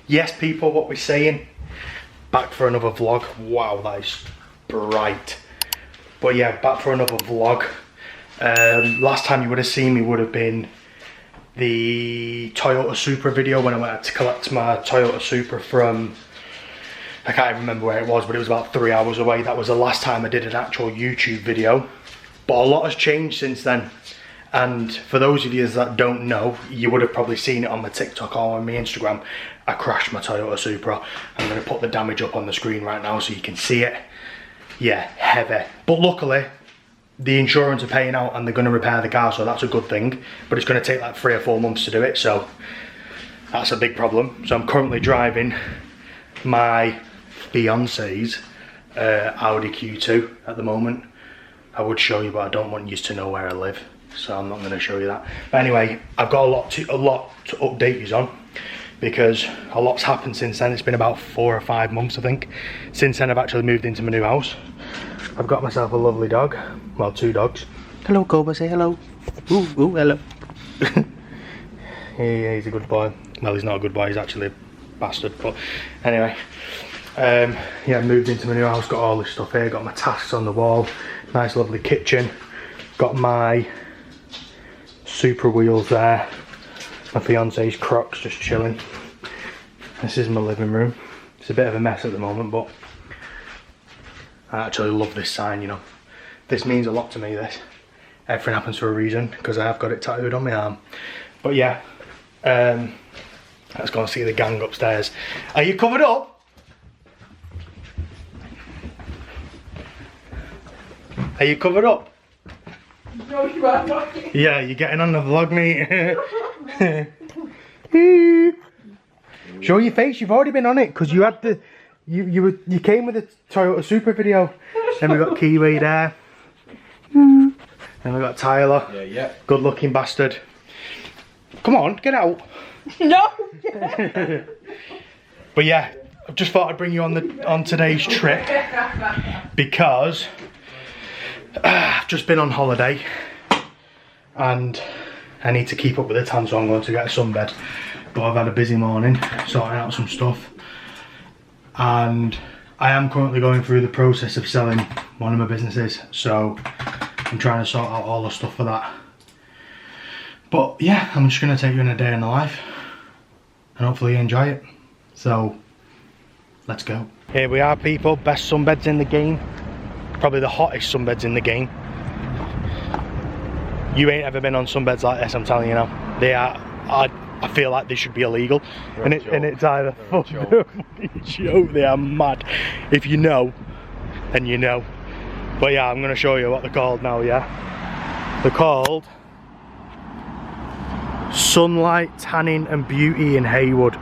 Yes, people, what we're saying. Back for another vlog. Wow, that is bright. But yeah, back for another vlog. Last time you would have seen me would have been the Toyota Supra video when I went to collect my Toyota Supra from, I can't even remember where it was, but it was about 3 hours away. That was the last time I did an actual YouTube video. But a lot has changed since then. And for those of you that don't know, you would have probably seen it on my TikTok or on my Instagram. I crashed my Toyota Supra. I'm going to put the damage up on the screen right now so you can see it. Yeah, heavy. But luckily, the insurance are paying out and they're going to repair the car, so that's a good thing. But it's going to take like 3 or 4 months to do it, so that's a big problem. So I'm currently driving my fiance's Audi Q2 at the moment. I would show you, but I don't want you to know where I live, so I'm not going to show you that. But anyway, I've got a lot to update you on, because a lot's happened since then. It's been about 4 or 5 months, I think, since then I've actually moved into my new house. I've got myself a lovely dog, well, 2 dogs. Hello, Cobra, say hello. Ooh, ooh, hello. Yeah, he's a good boy. Well, he's not a good boy, he's actually a bastard, but anyway. Yeah, moved into my new house, got all this stuff here, got my tasks on the wall, nice lovely kitchen, got my Supra wheels there, my fiance's Crocs just chilling. This is my living room. It's a bit of a mess at the moment, but I actually love this sign, you know. This means a lot to me, this. Everything happens for a reason, because I have got it tattooed on my arm. But yeah, let's go and see the gang upstairs. Are you covered up? Are you covered up? No, you are not. Yeah, you're getting on the vlog, mate. Show your face, you've already been on it, because you had the, you came with the Toyota Supra video. Then we got Kiwi there. Then we got Tyler. Yeah. Good looking bastard. Come on, get out. No. But yeah, I just thought I'd bring you on today's trip, because I've just been on holiday and I need to keep up with the tan, so I'm going to get a sunbed. But I've had a busy morning sorting out some stuff, and I am currently going through the process of selling one of my businesses, so I'm trying to sort out all the stuff for that. But yeah, I'm just going to take you in a day in the life and hopefully you enjoy it. So let's go. Here we are, people, best sunbeds in the game. Probably the hottest sunbeds in the game. You ain't ever been on sunbeds like this, I'm telling you now. They are, I feel like they should be illegal. And it's either fucking joke, they are mad. If you know, then you know. But yeah, I'm gonna show you what they're called now, yeah? They're called Sunlight Tanning and Beauty in Haywood.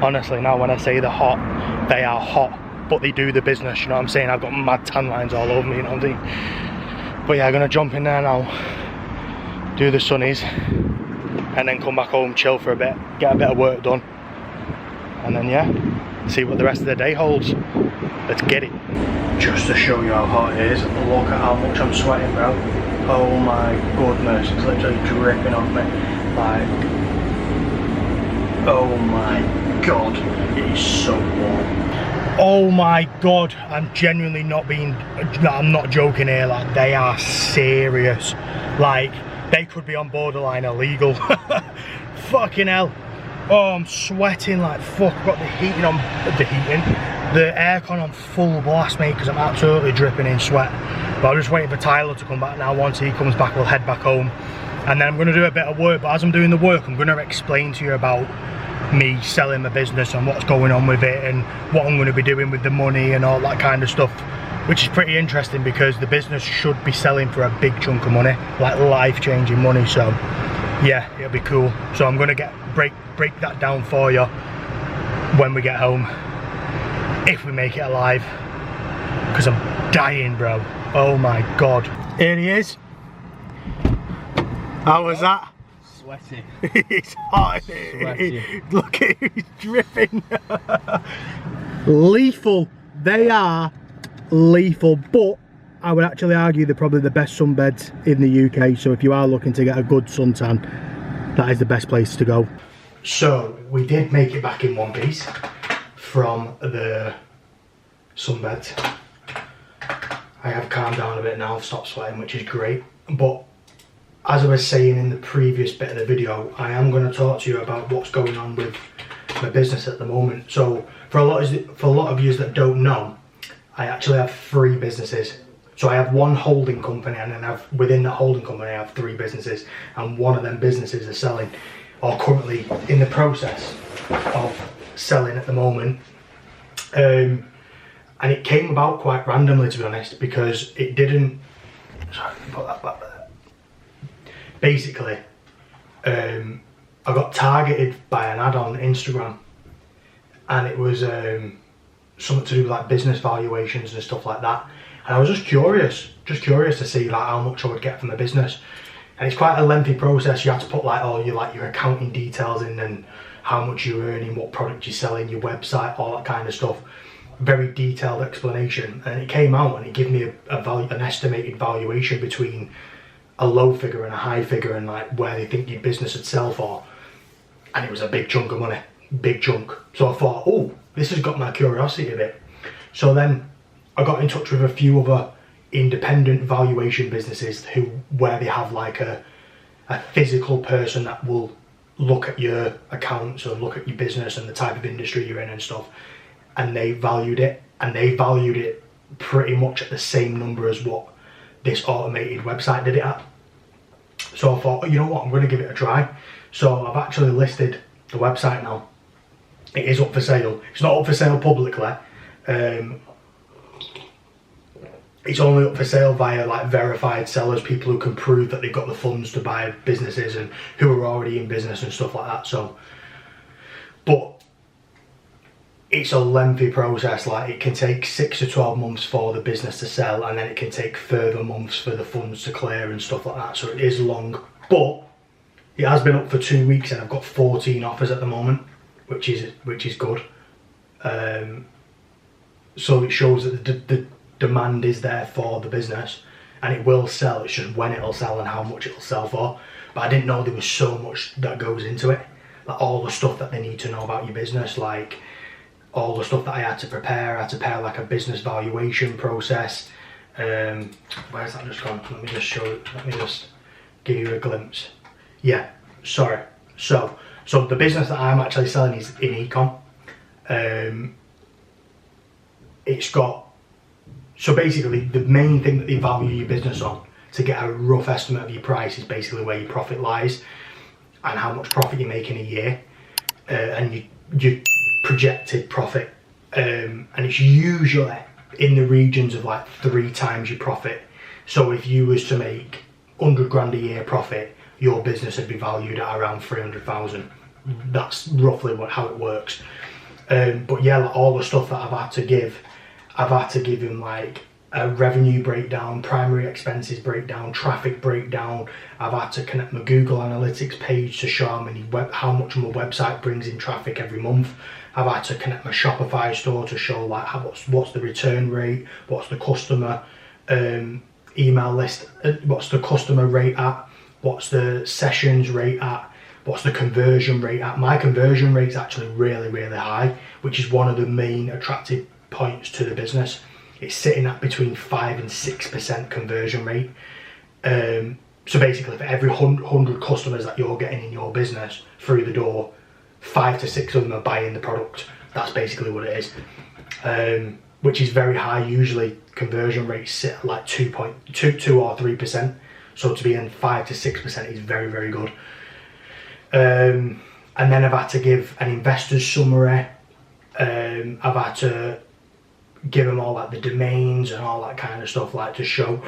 Honestly, now when I say they're hot, they are hot. But they do the business, you know what I'm saying? I've got mad tan lines all over me, you know what I'm saying? But yeah, I'm gonna jump in there now, do the sunnies, and then come back home, chill for a bit, get a bit of work done, and then yeah, see what the rest of the day holds. Let's get it. Just to show you how hot it is, look at how much I'm sweating, bro. Oh my goodness, it's literally dripping off me. Like, oh my god, it is so warm. Oh my god, I'm genuinely I'm not joking here, like they are serious. Like, they could be on borderline illegal. Fucking hell. Oh, I'm sweating like fuck. I've got the aircon on full blast, mate, because I'm absolutely dripping in sweat. But I'm just waiting for Tyler to come back now. Once he comes back, we'll head back home. And then I'm gonna do a bit of work, but as I'm doing the work, I'm gonna explain to you about me selling my business and what's going on with it and what I'm going to be doing with the money and all that kind of stuff, which is pretty interesting because the business should be selling for a big chunk of money, like life-changing money. So yeah, it'll be cool. So I'm going to break that down for you when we get home, if we make it alive, because I'm dying, bro. Oh my god. Here he is. How was that? Sweaty. It's hot. Sweaty. Look at it, he's dripping. Lethal. They are lethal, but I would actually argue they're probably the best sunbeds in the UK. So if you are looking to get a good suntan, that is the best place to go. So we did make it back in one piece from the sunbeds. I have calmed down a bit now, I've stopped sweating, which is great. But as I was saying in the previous bit of the video, I am going to talk to you about what's going on with my business at the moment. So for a lot of you that don't know, I actually have 3 businesses. So I have one holding company, and then within that holding company I have 3 businesses, and one of them businesses are selling, or currently in the process of selling at the moment. And it came about quite randomly, to be honest, because it didn't, sorry, put that back there. Basically, I got targeted by an ad on Instagram, and it was something to do with like business valuations and stuff like that. And I was just curious to see like how much I would get from the business. And it's quite a lengthy process. You have to put like all your accounting details in, and how much you're earning, what product you're selling, your website, all that kind of stuff. Very detailed explanation, and it came out and it gave me an estimated valuation between a low figure and a high figure, and like where they think your business would sell for. And it was a big chunk of money, big chunk. So I thought, oh, this has got my curiosity a bit. So then I got in touch with a few other independent valuation businesses where they have like a physical person that will look at your accounts or look at your business and the type of industry you're in and stuff. And they valued it, pretty much at the same number as what this automated website did it at. So I thought, you know what, I'm going to give it a try. So I've actually listed the website now. It is up for sale. It's not up for sale publicly. It's only up for sale via like verified sellers, people who can prove that they've got the funds to buy businesses and who are already in business and stuff like that. So, but it's a lengthy process. Like it can take 6 to 12 months for the business to sell, and then it can take further months for the funds to clear and stuff like that. So it is long, but it has been up for 2 weeks and I've got 14 offers at the moment, which is good. So it shows that the demand is there for the business, and it will sell. It's just when it'll sell and how much it'll sell for. But I didn't know there was so much that goes into it, like all the stuff that they need to know about your business, like all the stuff that I had to prepare. I had to prepare like a business valuation process. Where's that just gone? Let me just show it. Let me just give you a glimpse. Yeah, sorry. So the business that I'm actually selling is in ecom. It's got, so basically the main thing that they value your business on to get a rough estimate of your price is basically where your profit lies and how much profit you make in a year, and your projected profit, and it's usually in the regions of like 3 times your profit. So if you was to make 100 grand a year profit, your business would be valued at around 300,000. That's roughly how it works. But yeah, like all the stuff that I've had to give him like a revenue breakdown, primary expenses breakdown, traffic breakdown. I've had to connect my Google Analytics page to show how much my website brings in traffic every month. I've had to connect my Shopify store to show like what's the return rate, what's the customer email list, what's the customer rate at, what's the sessions rate at, what's the conversion rate at. My conversion rate is actually really, really high, which is one of the main attractive points to the business. It's sitting at between 5 and 6% conversion rate. So basically for every 100 customers that you're getting in your business through the door, 5 to 6 of them are buying the product. That's basically what it is, which is very high. Usually conversion rates sit at like 2 or 3%. So to be in 5 to 6% is very, very good. And then I've had to give an investor's summary. I've had to give them all like the domains and all that kind of stuff, like to show.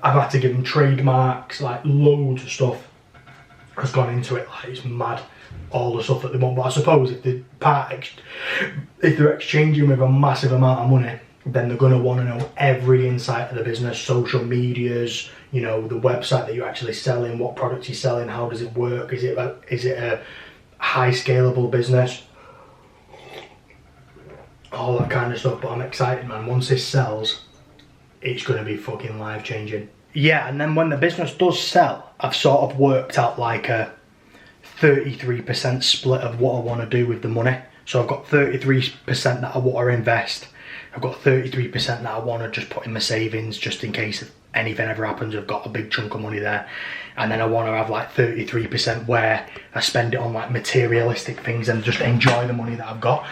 I've had to give them trademarks, like loads of stuff has gone into it. Like it's mad, all the stuff that they want. But I suppose if they're exchanging with a massive amount of money, then they're going to want to know every insight of the business, social medias, you know, the website that you're actually selling, what product you're selling, how does it work, is it a high scalable business, all that kind of stuff. But I'm excited, man. Once this sells, it's going to be fucking life changing. Yeah, and then when the business does sell, I've sort of worked out like a 33% split of what I want to do with the money. So I've got 33% that I want to invest. I've got 33% that I want to just put in my savings just in case anything ever happens. I've got a big chunk of money there. And then I want to have like 33% where I spend it on like materialistic things and just enjoy the money that I've got.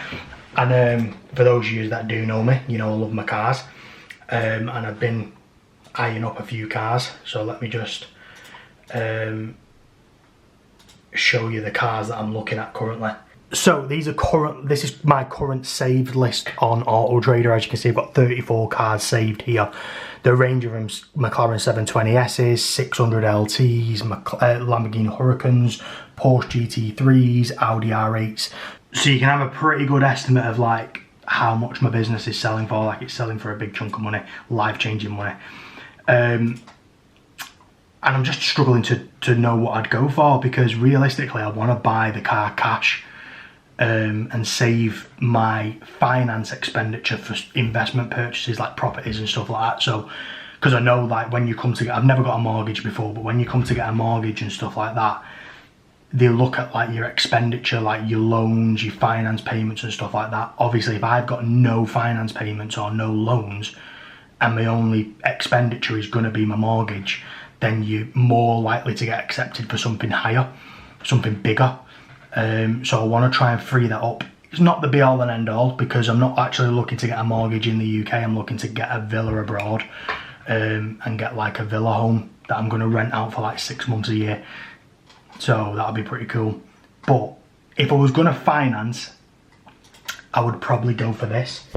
And for those of you that do know me, you know I love my cars. And I've been eyeing up a few cars. So let me just show you the cars that I'm looking at currently. So this is my current saved list on Auto Trader. As you can see, I've got 34 cars saved here. The range of them: McLaren 720Ss, 600 LTs, Lamborghini Huracans, Porsche GT3s, Audi R8s. So you can have a pretty good estimate of like how much my business is selling for. Like it's selling for a big chunk of money, life-changing money. And I'm just struggling to know what I'd go for, because realistically I want to buy the car cash and save my finance expenditure for investment purchases like properties and stuff like that. So because I know like when you come to get, I've never got a mortgage before, but when you come to get a mortgage and stuff like that, they look at like your expenditure, like your loans, your finance payments and stuff like that. Obviously if I've got no finance payments or no loans and my only expenditure is going to be my mortgage, then you're more likely to get accepted for something higher, something bigger. So I want to try and free that up. It's not the be all and end all, because I'm not actually looking to get a mortgage in the UK. I'm looking to get a villa abroad and get like a villa home that I'm going to rent out for like 6 months a year. So that'll be pretty cool. But if I was going to finance, I would probably go for this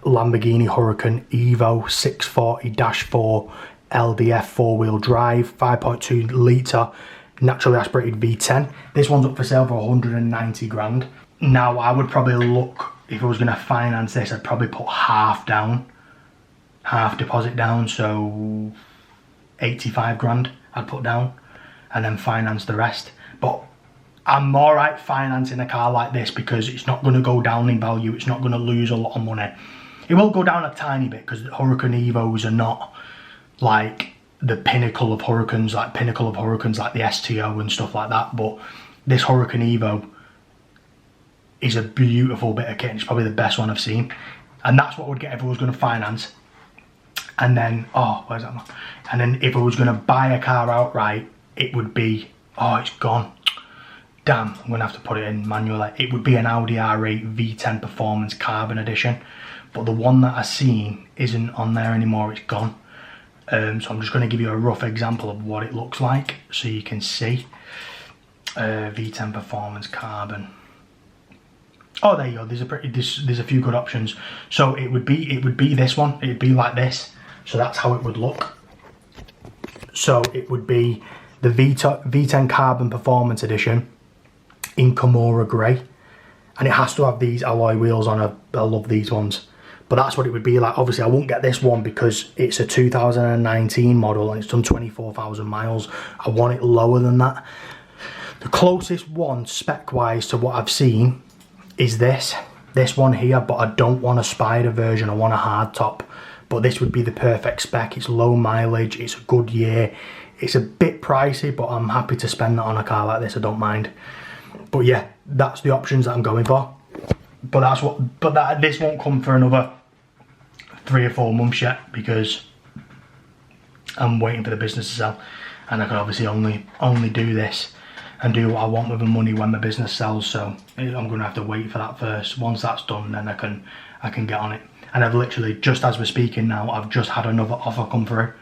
Lamborghini Huracan Evo 640-4 LDF 4-wheel drive, 5.2 litre naturally aspirated V10. This one's up for sale for 190 grand. Now I would probably look, if I was going to finance this, I'd probably put half down, half deposit down, so 85 grand I'd put down and then finance the rest. But I'm alright financing a car like this because it's not going to go down in value, it's not going to lose a lot of money. It will go down a tiny bit because Huracan Evos are not like the pinnacle of Huracans, like the STO and stuff like that. But this Huracan Evo is a beautiful bit of kit, and it's probably the best one I've seen. And that's what I would get if I was going to finance. And then, oh, where's that one? And then if I was going to buy a car outright, it would be, oh, it's gone. Damn, I'm going to have to put it in manually. It would be an Audi R8 V10 Performance Carbon Edition. But the one that I've seen isn't on there anymore, it's gone. So I'm just going to give you a rough example of what it looks like so you can see. V10 Performance Carbon. Oh, there you go. There's a few good options. So it would be this one. It'd be like this. So that's how it would look. So it would be the V10 Carbon Performance Edition in Camorra Grey, and it has to have these alloy wheels on. I love these ones. But that's what it would be like. Obviously I won't get this one because it's a 2019 model and it's done 24,000 miles. I want it lower than that. The closest one spec wise to what I've seen is this one here, but I don't want a Spider version, I want a hard top. But this would be the perfect spec. It's low mileage, it's a good year, it's a bit pricey, but I'm happy to spend that on a car like this, I don't mind. But yeah, that's the options that I'm going for. But this won't come for another 3 or 4 months yet, because I'm waiting for the business to sell, and I can obviously only do this and do what I want with the money when my business sells. So I'm going to have to wait for that first. Once that's done, then I can get on it. And I've literally, just as we're speaking now, I've just had another offer come through,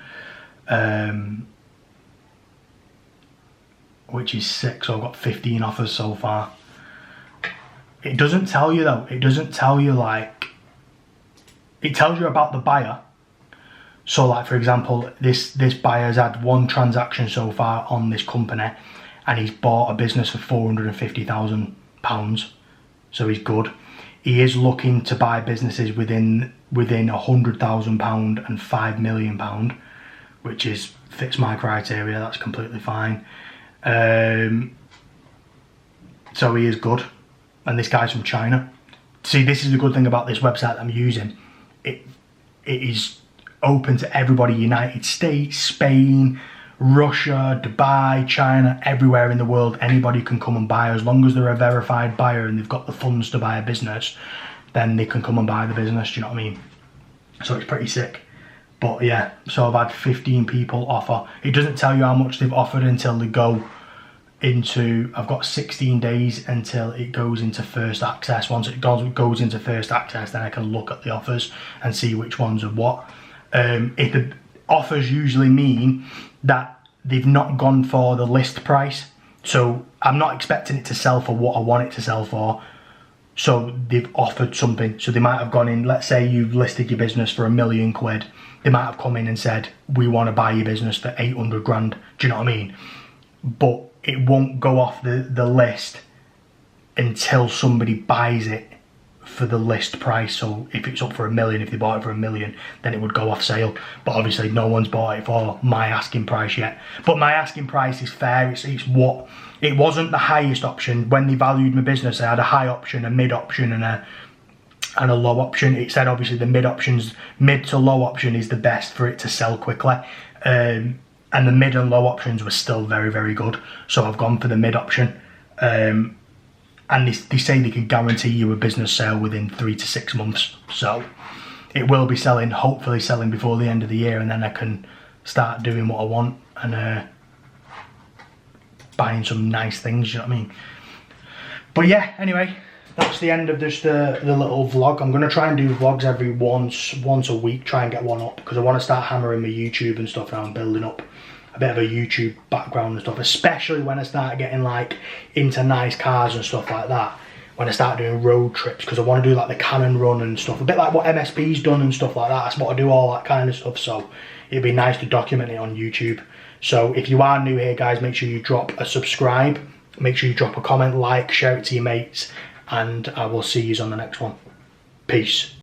which is 6. So I've got 15 offers so far. It doesn't tell you though. It doesn't tell you like. It tells you about the buyer. So like for example, this buyer's had 1 transaction so far on this company, and he's bought a business for £450,000. So he's good. He is looking to buy businesses within £100,000 and £5 million, which fits my criteria. That's completely fine. So he is good. And this guy's from China. See, this is the good thing about this website that I'm using. It is open to everybody, United States, Spain, Russia, Dubai, China, everywhere in the world, anybody can come and buy. As long as they're a verified buyer and they've got the funds to buy a business, then they can come and buy the business, do you know what I mean? So it's pretty sick. But yeah, so I've had 15 people offer. It doesn't tell you how much they've offered until they go into, I've got 16 days until it goes into first access. Once it goes into first access, then I can look at the offers and see which ones are what. If the offers usually mean that they've not gone for the list price, so I'm not expecting it to sell for what I want it to sell for. So they've offered something. So they might have gone in, let's say you've listed your business for £1 million. They might have come in and said, we want to buy your business for 800 grand. Do you know what I mean? But it won't go off the list until somebody buys it for the list price. So if it's up for £1 million, if they bought it for £1 million, then it would go off sale. But obviously no one's bought it for my asking price yet. But my asking price is fair. It's what, it wasn't the highest option. When they valued my business, I had a high option, a mid option, and a low option. It said obviously the mid to low option is the best for it to sell quickly. And the mid and low options were still very, very good. So I've gone for the mid option. And they say they can guarantee you a business sale within 3 to 6 months. So it will be selling, hopefully selling before the end of the year, and then I can start doing what I want and buying some nice things, you know what I mean? But yeah, anyway, that's the end of just the little vlog. I'm going to try and do vlogs every once a week, try and get one up, because I want to start hammering my YouTube and stuff now and building up a bit of a YouTube background and stuff, especially when I start getting like into nice cars and stuff like that, when I start doing road trips, because I want to do like the Cannon run and stuff, a bit like what MSP's done and stuff like that. That's what I do, all that kind of stuff. So it'd be nice to document it on YouTube. So if you are new here, guys, make sure you drop a subscribe, make sure you drop a comment, like, share it to your mates, and I will see you on the next one. Peace.